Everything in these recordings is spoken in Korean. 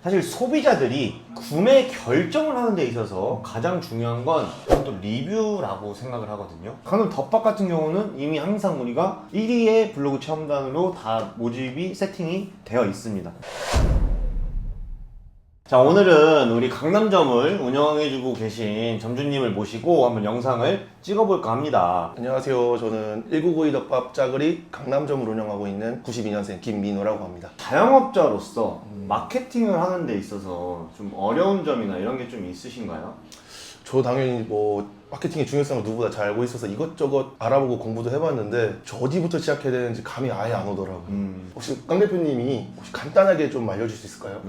사실 소비자들이 구매 결정을 하는 데 있어서 가장 중요한 건 저는 또 리뷰라고 생각을 하거든요. 강남 덮밥 같은 경우는 이미 항상 우리가 1위의 블로그 체험단으로 다 모집이 세팅이 되어 있습니다. 자, 오늘은 우리 강남점을 운영해주고 계신 점주님을 모시고 한번 영상을 찍어볼까 합니다. 안녕하세요. 저는 1992 덮밥 짜그리 강남점을 운영하고 있는 92년생 김민호라고 합니다. 자영업자로서 마케팅을 하는 데 있어서 좀 어려운 점이나 이런 게 좀 있으신가요? 저 당연히 마케팅의 중요성을 누구보다 잘 알고 있어서 이것저것 알아보고 공부도 해봤는데 저 어디부터 시작해야 되는지 감이 아예 안 오더라고요. 혹시 강 대표님이 간단하게 좀 알려줄 수 있을까요?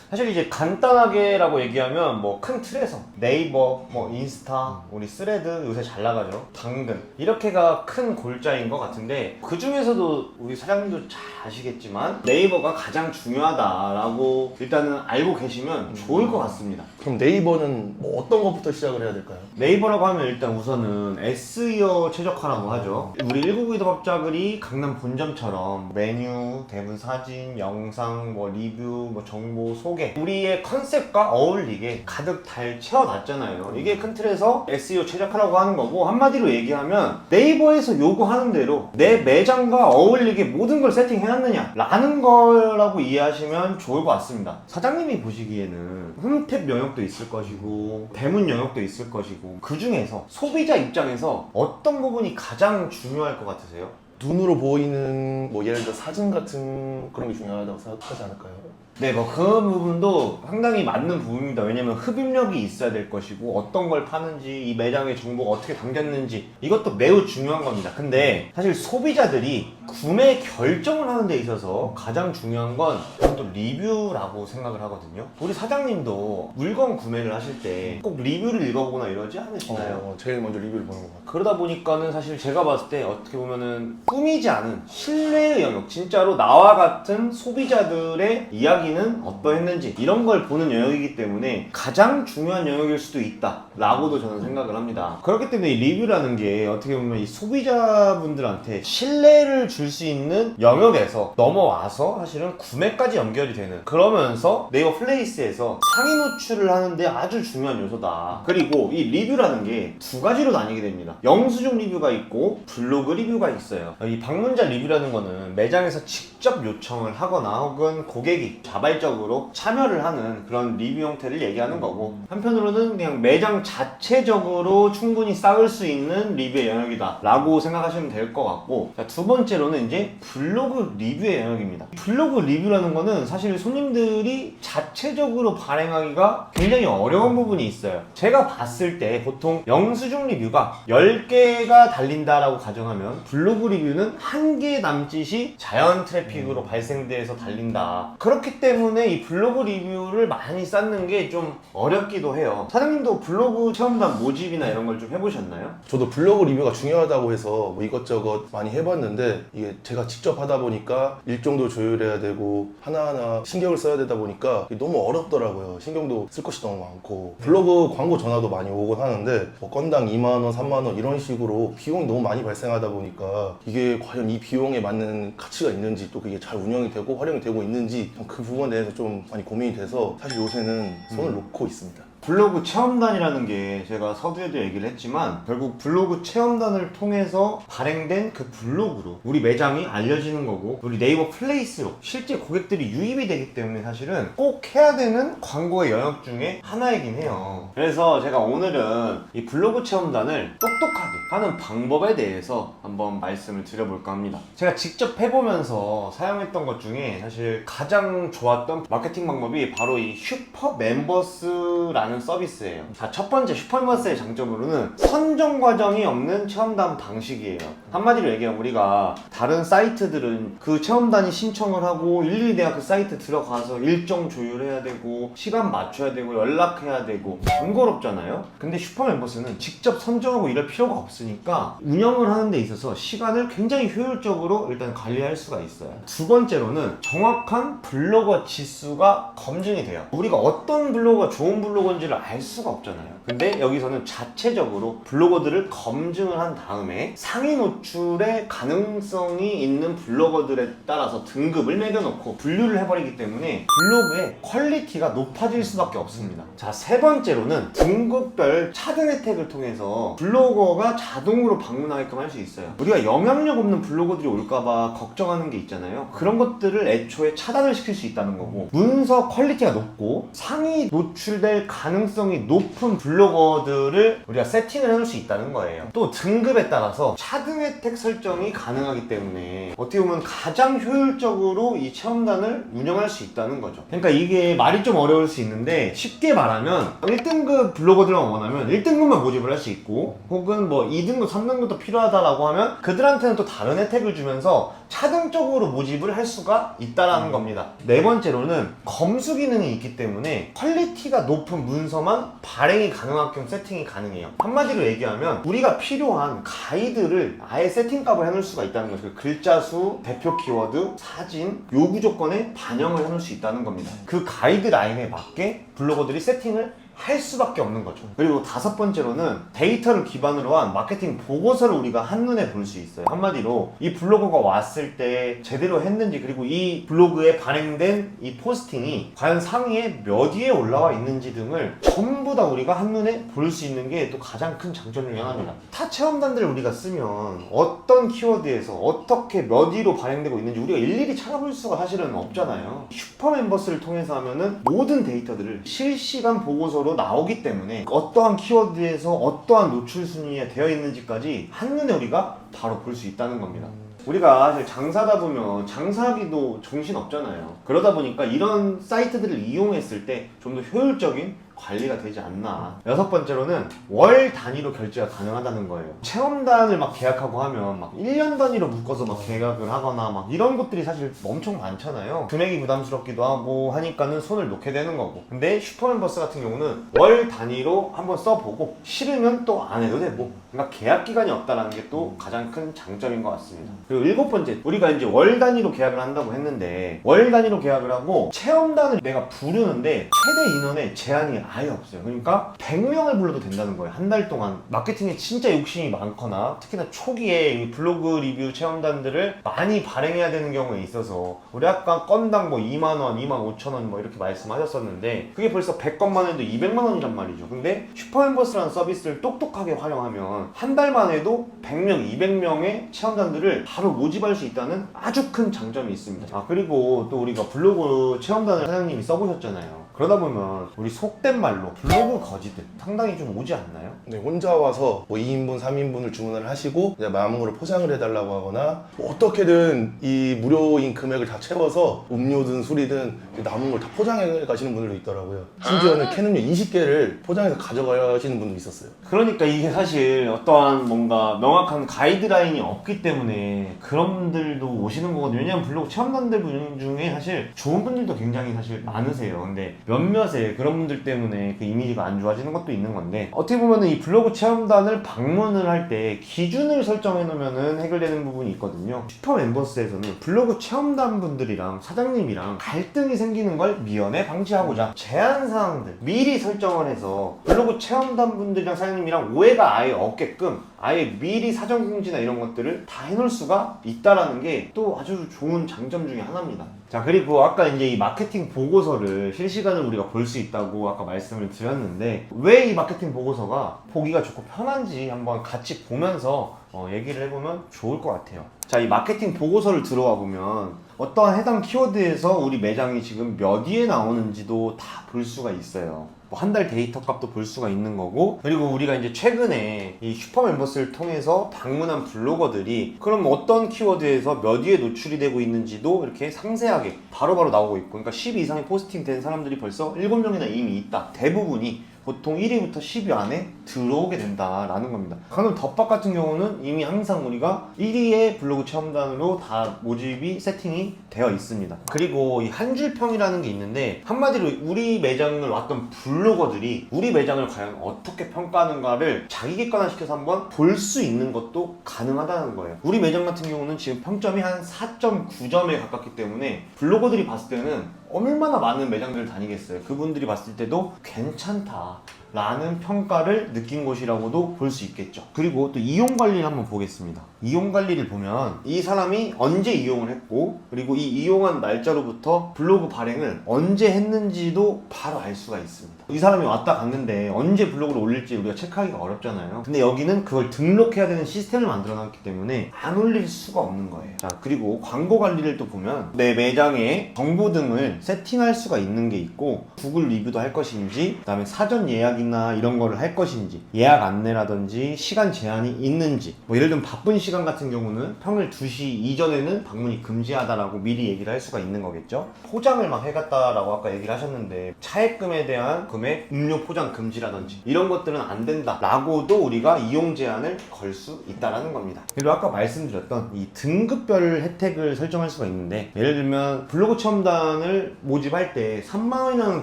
사실 이제 간단하게라고 얘기하면 뭐 큰 틀에서 네이버, 뭐 인스타, 우리 스레드 요새 잘 나가죠. 당근 이렇게가 큰 골자인 것 같은데 그 중에서도 우리 사장님도 잘 아시겠지만 네이버가 가장 중요하다라고 일단은 알고 계시면 좋을 것 같습니다. 그럼 네이버는 어떤 것부터 시작을 해야 될까요? 네이버라고 하면 일단 우선은 SEO 최적화라고 하죠. 우리 1992 덮밥짜그리 강남 본점처럼 메뉴, 대문 사진, 영상, 뭐 리뷰, 뭐 정보, 소개 우리의 컨셉과 어울리게 가득 달 채워놨잖아요. 이게 큰 틀에서 SEO 최적화라고 하는 거고, 한마디로 얘기하면 네이버에서 요구하는 대로 내 매장과 어울리게 모든 걸 세팅해놨느냐 라는 거라고 이해하시면 좋을 것 같습니다. 사장님이 보시기에는 홈탭 영역도 있을 것이고 대문 영역도 있을 것이고, 그 중에서 소비자 입장에서 어떤 부분이 가장 중요할 것 같으세요? 눈으로 보이는 예를 들어 사진 같은 그런 게 중요하다고 생각하지 않을까요? 네, 뭐 그 부분도 상당히 맞는 부분입니다. 왜냐면 흡입력이 있어야 될 것이고, 어떤 걸 파는지, 이 매장의 정보가 어떻게 담겼는지, 이것도 매우 중요한 겁니다. 근데 사실 소비자들이 구매 결정을 하는 데 있어서 가장 중요한 건 저는 또 리뷰라고 생각을 하거든요. 우리 사장님도 물건 구매를 하실 때 꼭 리뷰를 읽어보거나 이러지 않으시나요? 제일 먼저 리뷰를 보는 것 같아요. 그러다 보니까는 사실 제가 봤을 때 어떻게 보면은 꾸미지 않은 신뢰의 영역, 진짜로 나와 같은 소비자들의 이야기는 어떠했는지 이런 걸 보는 영역이기 때문에 가장 중요한 영역일 수도 있다 라고도 저는 생각을 합니다. 그렇기 때문에 이 리뷰라는 게 어떻게 보면 이 소비자분들한테 신뢰를 줄 수 있는 영역에서 넘어와서 사실은 구매까지 연결이 되는, 그러면서 네이버 플레이스에서 상위 노출을 하는데 아주 중요한 요소다. 그리고 이 리뷰라는 게 두 가지로 나뉘게 됩니다. 영수증 리뷰가 있고 블로그 리뷰가 있어요. 이 방문자 리뷰라는 거는 매장에서 직접 요청을 하거나 혹은 고객이 자발적으로 참여를 하는 그런 리뷰 형태를 얘기하는 거고, 한편으로는 그냥 매장 자체적으로 충분히 쌓을 수 있는 리뷰의 영역이다 라고 생각하시면 될 것 같고, 자, 두 번째로는 이제 블로그 리뷰의 영역입니다. 블로그 리뷰라는 거는 사실 손님들이 자체적으로 발행하기가 굉장히 어려운 부분이 있어요. 제가 봤을 때 보통 영수증 리뷰가 10개가 달린다라고 가정하면 블로그 리뷰는 1개 남짓이 자연 트래픽으로 발생돼서 달린다. 그렇기 때문에 이 블로그 리뷰를 많이 쌓는 게 좀 어렵기도 해요. 사장님도 블로그 체험단 모집이나 이런 걸 좀 해보셨나요? 저도 블로그 리뷰가 중요하다고 해서 이것저것 많이 해봤는데 이게 제가 직접 하다 보니까 일정도 조율해야 되고 하나하나 신경을 써야 되다 보니까 이게 너무 어렵더라고요. 신경도 쓸 것이 너무 많고, 블로그 광고 전화도 많이 오곤 하는데 건당 2만원, 3만원 이런 식으로 비용이 너무 많이 발생하다 보니까 이게 과연 이 비용에 맞는 가치가 있는지, 또 그게 잘 운영이 되고 활용이 되고 있는지 그 부분에 대해서 좀 많이 고민이 돼서 사실 요새는 손을 놓고 있습니다. 블로그 체험단이라는 게 제가 서두에도 얘기를 했지만 결국 블로그 체험단을 통해서 발행된 그 블로그로 우리 매장이 알려지는 거고, 우리 네이버 플레이스로 실제 고객들이 유입이 되기 때문에 사실은 꼭 해야 되는 광고의 영역 중에 하나이긴 해요. 그래서 제가 오늘은 이 블로그 체험단을 똑똑하게 하는 방법에 대해서 한번 말씀을 드려볼까 합니다. 제가 직접 해보면서 사용했던 것 중에 사실 가장 좋았던 마케팅 방법이 바로 이 슈퍼 멤버스라는 서비스예요. 자, 첫 번째 슈퍼멤버스의 장점으로는 선정 과정이 없는 체험단 방식이에요. 한마디로 얘기하면 우리가 다른 사이트들은 그 체험단이 신청을 하고 일일이 내가 그 사이트 들어가서 일정 조율해야 되고 시간 맞춰야 되고 연락해야 되고 번거롭잖아요. 근데 슈퍼멤버스는 직접 선정하고 이럴 필요가 없으니까 운영을 하는 데 있어서 시간을 굉장히 효율적으로 일단 관리할 수가 있어요. 두 번째로는 정확한 블로거 지수가 검증이 돼요. 우리가 어떤 블로거가 좋은 블로거인지 블로거인지를 알 수가 없잖아요. 근데 여기서는 자체적으로 블로거들을 검증을 한 다음에 상위 노출의 가능성이 있는 블로거들에 따라서 등급을 매겨놓고 분류를 해버리기 때문에 블로그의 퀄리티가 높아질 수밖에 없습니다. 자, 세 번째로는 등급별 차등 혜택을 통해서 블로거가 자동으로 방문하게끔 할 수 있어요. 우리가 영향력 없는 블로거들이 올까봐 걱정하는 게 있잖아요. 그런 것들을 애초에 차단을 시킬 수 있다는 거고, 문서 퀄리티가 높고 상위 노출될 가능성이 높은 블로거들을 우리가 세팅을 해놓을 수 있다는 거예요. 또 등급에 따라서 차등 혜택 설정이 가능하기 때문에 어떻게 보면 가장 효율적으로 이 체험단을 운영할 수 있다는 거죠. 그러니까 이게 말이 좀 어려울 수 있는데, 쉽게 말하면 1등급 블로거들만 원하면 1등급만 모집을 할 수 있고, 혹은 뭐 2등급, 3등급도 필요하다라고 하면 그들한테는 또 다른 혜택을 주면서 차등적으로 모집을 할 수가 있다라는 겁니다. 네 번째로는 검수 기능이 있기 때문에 퀄리티가 높은 문서만 발행이 가능하게끔 세팅이 가능해요. 한마디로 얘기하면 우리가 필요한 가이드를 아예 세팅값을 해놓을 수가 있다는 거죠. 글자 수, 대표 키워드, 사진, 요구 조건에 반영을 해놓을 수 있다는 겁니다. 그 가이드라인에 맞게 블로거들이 세팅을 할 수밖에 없는 거죠. 그리고 다섯 번째로는 데이터를 기반으로 한 마케팅 보고서를 우리가 한눈에 볼 수 있어요. 한마디로 이 블로거가 왔을 때 제대로 했는지, 그리고 이 블로그에 발행된 이 포스팅이 과연 상위에 몇 위에 올라와 있는지 등을 전부 다 우리가 한눈에 볼 수 있는 게 또 가장 큰 장점 중에 하나입니다. 타 체험단들을 우리가 쓰면 어떤 키워드에서 어떻게 몇 위로 발행되고 있는지 우리가 일일이 찾아볼 수가 사실은 없잖아요. 슈퍼멤버스를 통해서 하면은 모든 데이터들을 실시간 보고서로 나오기 때문에 어떠한 키워드에서 어떠한 노출 순위에 되어 있는지까지 한눈에 우리가 바로 볼 수 있다는 겁니다. 우리가 사실 장사다 보면 장사하기도 정신 없잖아요. 그러다 보니까 이런 사이트들을 이용했을 때 좀 더 효율적인 관리가 되지 않나. 여섯 번째로는 월 단위로 결제가 가능하다는 거예요. 체험단을 막 계약하고 하면 막 1년 단위로 묶어서 막 계약을 하거나 막 이런 것들이 사실 엄청 많잖아요. 금액이 부담스럽기도 하고 하니까는 손을 놓게 되는 거고. 근데 슈퍼멤버스 같은 경우는 월 단위로 한번 써보고 싫으면 또 안 해도 되고, 그러니까 계약 기간이 없다는 게 또 가장 큰 장점인 것 같습니다. 그리고 일곱 번째, 우리가 이제 월 단위로 계약을 한다고 했는데, 월 단위로 계약을 하고 체험단을 내가 부르는데 최대 인원에 제한이 아예 없어요. 그러니까 100명을 불러도 된다는 거예요. 한 달 동안. 마케팅에 진짜 욕심이 많거나 특히나 초기에 이 블로그 리뷰 체험단들을 많이 발행해야 되는 경우에 있어서 우리 아까 건당 뭐 2만원, 25,000원 뭐 이렇게 말씀하셨었는데, 그게 벌써 100건만 해도 200만원이란 말이죠. 근데 슈퍼멤버스라는 서비스를 똑똑하게 활용하면 한 달만 해도 100명, 200명의 체험단들을 바로 모집할 수 있다는 아주 큰 장점이 있습니다. 아, 그리고 또 우리가 블로그 체험단을 사장님이 써보셨잖아요. 그러다 보면 우리 속된 말로 블로그 거지들 상당히 좀 오지 않나요? 네, 혼자 와서 뭐 2인분, 3인분을 주문을 하시고 이제 남은 거를 포장을 해달라고 하거나, 뭐 어떻게든 이 무료인 금액을 다 채워서 음료든 술이든 남은 걸 다 포장해 가시는 분들도 있더라고요. 심지어는 캔 음료 20개를 포장해서 가져가시는 분도 있었어요. 그러니까 이게 사실 어떠한 뭔가 명확한 가이드라인이 없기 때문에 그런 분들도 오시는 거거든요. 왜냐면 블로그 체험단들 분 중에 사실 좋은 분들도 굉장히 사실 많으세요. 근데 몇몇의 그런 분들 때문에 그 이미지가 안 좋아지는 것도 있는 건데, 어떻게 보면은 이 블로그 체험단을 방문을 할 때 기준을 설정해 놓으면은 해결되는 부분이 있거든요. 슈퍼멤버스에서는 블로그 체험단 분들이랑 사장님이랑 갈등이 생기는 걸 미연에 방지하고자 제한 사항들 미리 설정을 해서 블로그 체험단 분들이랑 사장님이랑 오해가 아예 없게끔 아예 미리 사전 공지나 이런 것들을 다 해놓을 수가 있다라는 게 또 아주 좋은 장점 중에 하나입니다. 자, 그리고 아까 이제 이 마케팅 보고서를 실시간으로 우리가 볼 수 있다고 아까 말씀을 드렸는데, 왜 이 마케팅 보고서가 보기가 좋고 편한지 한번 같이 보면서 얘기를 해보면 좋을 것 같아요. 자, 이 마케팅 보고서를 들어와 보면 어떠한 해당 키워드에서 우리 매장이 지금 몇 위에 나오는지도 다 볼 수가 있어요. 뭐 한 달 데이터 값도 볼 수가 있는 거고, 그리고 우리가 이제 최근에 이 슈퍼멤버스를 통해서 방문한 블로거들이 그럼 어떤 키워드에서 몇 위에 노출이 되고 있는지도 이렇게 상세하게 바로바로 나오고 있고, 그러니까 10위 이상의 포스팅 된 사람들이 벌써 7명이나 이미 있다. 대부분이 보통 1위부터 10위 안에 들어오게 된다라는 겁니다. 강남 덮밥 같은 경우는 이미 항상 우리가 1위의 블로그 체험단으로 다 모집이 세팅이 되어 있습니다. 그리고 이 한 줄 평이라는 게 있는데, 한마디로 우리 매장을 왔던 블로거들이 우리 매장을 과연 어떻게 평가하는가를 자기 객관화시켜서 한번 볼 수 있는 것도 가능하다는 거예요. 우리 매장 같은 경우는 지금 평점이 한 4.9점에 가깝기 때문에 블로거들이 봤을 때는 얼마나 많은 매장들을 다니겠어요. 그분들이 봤을 때도 괜찮다 라는 평가를 느낀 곳이라고도 볼 수 있겠죠. 그리고 또 이용 관리를 한번 보겠습니다. 이용 관리를 보면 이 사람이 언제 이용을 했고, 그리고 이 이용한 날짜로부터 블로그 발행을 언제 했는지도 바로 알 수가 있습니다. 이 사람이 왔다 갔는데 언제 블로그를 올릴지 우리가 체크하기가 어렵잖아요. 근데 여기는 그걸 등록해야 되는 시스템을 만들어 놨기 때문에 안 올릴 수가 없는 거예요. 자, 그리고 광고 관리를 또 보면 내 매장의 정보 등을 세팅할 수가 있는 게 있고, 구글 리뷰도 할 것인지, 그 다음에 사전 예약이나 이런 거를 할 것인지, 예약 안내라든지 시간 제한이 있는지, 뭐 예를 들면 바쁜 시간 같은 경우는 평일 2시 이전에는 방문이 금지하다라고 미리 얘기를 할 수가 있는 거겠죠. 포장을 막 해갔다라고 아까 얘기를 하셨는데, 차액금에 대한 금액 음료 포장 금지라든지 이런 것들은 안 된다 라고도 우리가 이용 제한을 걸 수 있다라는 겁니다. 그리고 아까 말씀드렸던 이 등급별 혜택을 설정할 수가 있는데, 예를 들면 블로그 체험단을 모집할 때 3만 원이라는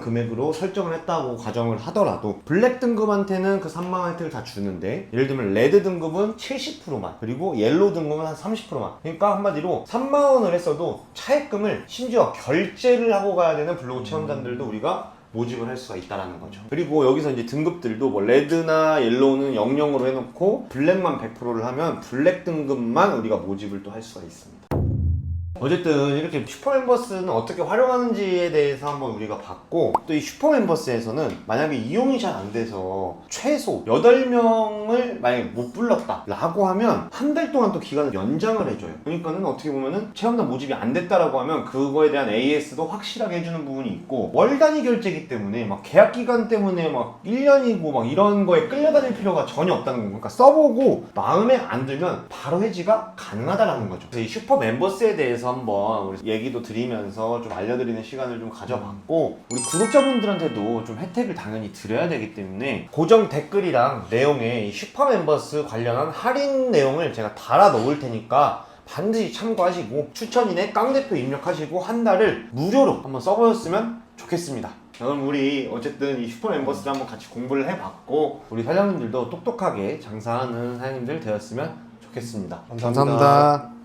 금액으로 설정을 했다고 가정을 하더라도 블랙 등급한테는 그 3만 원 혜택을 다 주는데, 예를 들면 레드 등급은 70%만, 그리고 옐로우 등급은 한 30%만. 그러니까 한마디로 3만 원을 했어도 차액금을 심지어 결제를 하고 가야 되는 블로그 체험단들도 우리가 모집을 할 수가 있다는 거죠. 그리고 여기서 이제 등급들도 뭐 레드나 옐로우는 00으로 해놓고 블랙만 100%를 하면 블랙 등급만 우리가 모집을 또 할 수가 있습니다. 어쨌든 이렇게 슈퍼멤버스는 어떻게 활용하는지에 대해서 한번 우리가 봤고, 또 이 슈퍼멤버스에서는 만약에 이용이 잘 안 돼서 최소 8명을 만약에 못 불렀다 라고 하면 한 달 동안 또 기간을 연장을 해줘요. 그러니까는 어떻게 보면은 체험단 모집이 안 됐다라고 하면 그거에 대한 AS도 확실하게 해주는 부분이 있고, 월 단위 결제이기 때문에 막 계약 기간 때문에 막 1년이고 막 이런 거에 끌려다닐 필요가 전혀 없다는 거. 그러니까 써보고 마음에 안 들면 바로 해지가 가능하다라는 거죠. 그래서 이 슈퍼멤버스에 대해서 한번 우리 얘기도 드리면서 좀 알려드리는 시간을 좀 가져봤고, 우리 구독자분들한테도 좀 혜택을 당연히 드려야 되기 때문에 고정 댓글이랑 내용에 이 슈퍼멤버스 관련한 할인 내용을 제가 달아 놓을 테니까 반드시 참고하시고, 추천인에 깡대표 입력하시고 한 달을 무료로 한번 써보셨으면 좋겠습니다. 자, 그럼 우리 어쨌든 이 슈퍼멤버스를 한번 같이 공부를 해봤고, 우리 사장님들도 똑똑하게 장사하는 사장님들 되었으면 좋겠습니다. 감사합니다.